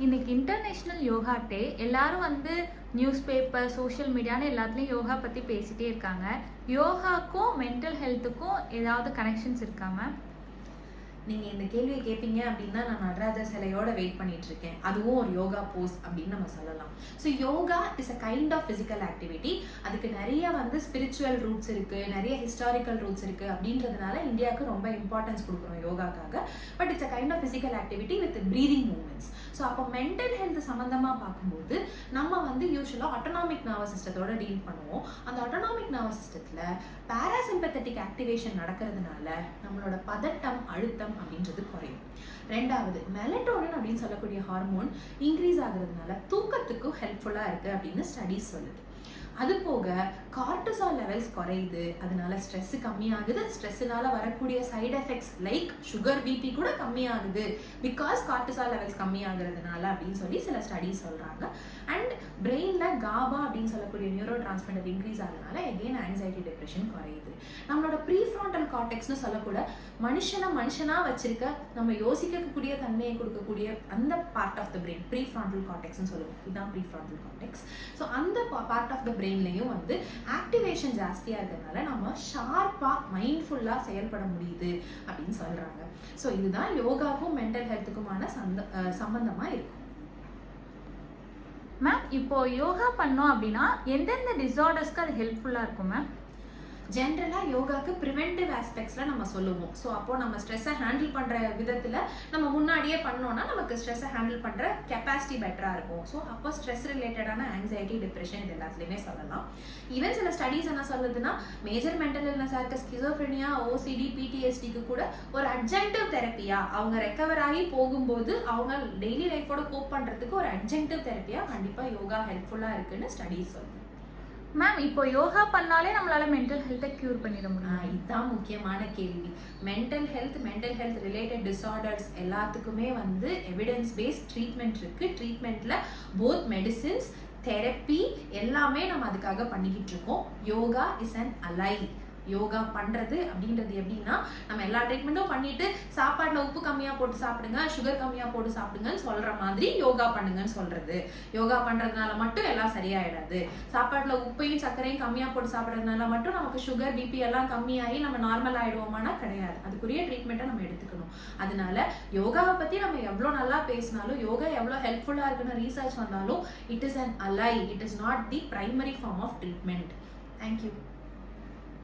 இன்னைக்கு இன்டர்நேஷ்னல் யோகா டே. எல்லாரும் news paper, social மீடியான்னு எல்லாத்துலேயும் யோகா பற்றி பேசிகிட்டே இருக்காங்க. யோகாக்கும் மென்டல் ஹெல்த்துக்கும் ஏதாவது கனெக்ஷன்ஸ் இருக்கா மேம்? நீங்கள் இந்த கேள்வியை கேட்பீங்க அப்படின்னா நான் நடராஜர் சிலையோட வெயிட் பண்ணிட்டு இருக்கேன். அதுவும் ஒரு யோகா போஸ் அப்படின்னு நம்ம சொல்லலாம். So yoga is a kind of physical activity. அதுக்கு நிறைய ஸ்பிரிச்சுவல் ரூட்ஸ் இருக்குது, நிறைய ஹிஸ்டாரிக்கல் ரூட்ஸ் இருக்குது. அப்படின்றதுனால இந்தியாவுக்கு ரொம்ப இம்பார்ட்டன்ஸ் கொடுக்குறோம் யோகாக்காக. But it's a kind of physical activity with breathing movements. So அப்போ மென்டல் ஹெல்த் சம்மந்தமாக பார்க்கும்போது நம்ம யூஸ்வலாக ஆட்டோனாமிக் நர்வஸ் சிஸ்டத்தோட டீல் பண்ணுவோம். அந்த ஆட்டோனாமிக் நர்வஸ் சிஸ்டத்தில் பாராசிம்பத்தட்டிக் ஆக்டிவேஷன் நடக்கிறதுனால நம்மளோட பதட்டம், அழுத்தம் அப்படின்றது குறையும். ரெண்டாவது, மெலட்டோனின் அப்படின்னு சொல்லக்கூடிய ஹார்மோன் இன்க்ரீஸ் ஆகுறதுனால தூக்கத்துக்கும் ஹெல்ப்ஃபுல்லாக இருக்குது அப்படின்னு ஸ்டடீஸ் சொல்லுது. அது போக கார்டிசால் லெவல்ஸ் குறையுது, அதனால ஸ்ட்ரெஸ் கம்மியாகுது. ஸ்ட்ரெஸ்ஸுனால வரக்கூடிய side effects like sugar, BP கூட கம்மியாகுது பிகாஸ் கார்டிசால் லெவல்ஸ் கம்மியாகிறதுனால அப்படின்னு சொல்லி சில ஸ்டடீஸ் சொல்கிறாங்க. அண்ட் பிரெயினில் காபா அப்படின்னு சொல்லக்கூடிய நியூரோ டிரான்ஸ்மிட்டர் இன்க்ரீஸ் ஆகுறதுனால எகெயின் ஆங்ஸைட்டி, டிப்ரெஷன் குறையுது. நம்மளோட ப்ரீஃப்ராண்டல் கார்டெக்ஸ்னு சொல்லக்கூட மனுஷனா வச்சிருக்க நம்ம யோசிக்கக்கூடிய தன்மையை கொடுக்கக்கூடிய அந்த part of the brain prefrontal கார்டெக்ஸ்னு சொல்லுவோம். இதுதான் ப்ரீஃப்ராண்டல் கார்டெக்ஸ். ஸோ அந்த பார்ட் ஆஃப் த பிரெயின்லையும் ஆக்டிவேஷன் ஜாஸ்தியாக இருக்கிறதுனால நம்ம ஷார்ப்பாக, மைண்ட்ஃபுல்லாக செயல்பட முடியுது அப்படின்னு சொல்கிறாங்க. ஸோ இதுதான் யோகாவுக்கும் மென்டல் ஹெல்த்துக்குமான சம்பந்தமாக இருக்கும். மேம், இப்போ யோகா பண்ணோம் அப்படின்னா எந்தெந்த டிஸார்டர்ஸ்க்கு அது ஹெல்ப்ஃபுல்லாக இருக்கும் மேம்? ஜென்ரலாக யோகாவுக்கு ப்ரிவென்டிவ் ஆஸ்பெக்ட்ஸில் நம்ம சொல்லுவோம். ஸோ அப்போது நம்ம ஸ்ட்ரெஸ்ஸை ஹேண்டில் பண்ணுற விதத்தில் நம்ம முன்னாடியே பண்ணோன்னா நமக்கு ஸ்ட்ரெஸ்ஸை ஹேண்டில் பண்ணுற கெப்பாசிட்டி பெட்டராக இருக்கும். ஸோ அப்போ ஸ்ட்ரெஸ் ரிலேட்டடான ஆங்ஸைட்டி, டிப்ரெஷன் இது எல்லாத்துலேயுமே சொல்லலாம். ஈவன் சில ஸ்டடீஸ் என்ன சொல்லுதுன்னா மேஜர் மென்டல் இல்னஸாக இருக்க ஸ்கிசோஃப்ரெனியா, ஓசிடி, பிடிஎஸ்டிக்கு கூட ஒரு அட்ஜங்டிவ் தெரப்பியாக அவங்க ரெக்கவர் ஆகி போகும்போது அவங்க டெய்லி லைஃபோட கோப் பண்ணுறதுக்கு ஒரு அட்ஜங்டிவ் தெரப்பியாக கண்டிப்பாக யோகா ஹெல்ப்ஃபுல்லாக இருக்குன்னு ஸ்டடீஸ் சொல்லுது. மேம், இப்போ யோகா பண்ணாலே நம்மளால மென்டல் ஹெல்த்தை கியூர் பண்ணிட முடியும்? இதுதான் முக்கியமான கேள்வி. மென்டல் ஹெல்த் ரிலேட்டட் டிஸார்டர்ஸ் எல்லாத்துக்குமே எவிடன்ஸ் பேஸ்ட் ட்ரீட்மெண்ட் இருக்கு. ட்ரீட்மெண்ட்ல போத் மெடிசின்ஸ், தெரப்பி எல்லாமே நம்ம அதுக்காக பண்ணிக்கிட்டு இருக்கோம். யோகா இஸ் அன் அலை. யோகா பண்ணுறது அப்படின்றது எப்படின்னா, நம்ம எல்லா ட்ரீட்மெண்ட்டும் பண்ணிட்டு சாப்பாட்டில் உப்பு கம்மியாக போட்டு சாப்பிடுங்க, சுகர் கம்மியாக போட்டு சாப்பிடுங்கன்னு சொல்கிற மாதிரி யோகா பண்ணுங்கன்னு சொல்கிறது. யோகா பண்ணுறதுனால மட்டும் எல்லாம் சரியாயிடாது. சாப்பாட்டில் உப்பையும் சர்க்கரையும் கம்மியாக போட்டு சாப்பிட்றதுனால மட்டும் நமக்கு சுகர், பிபி எல்லாம் கம்மியாகி நம்ம நார்மல் ஆகிடுவோமானா கிடையாது. அதுக்குரிய ட்ரீட்மெண்ட்டை நம்ம எடுத்துக்கணும். அதனால யோகாவை பற்றி நம்ம எவ்வளோ நல்லா பேசினாலும், யோகா எவ்வளோ ஹெல்ப்ஃபுல்லாக இருக்குன்னு ரீசர்ச் வந்தாலும், it is an ally. It is not the primary form of treatment. Thank you.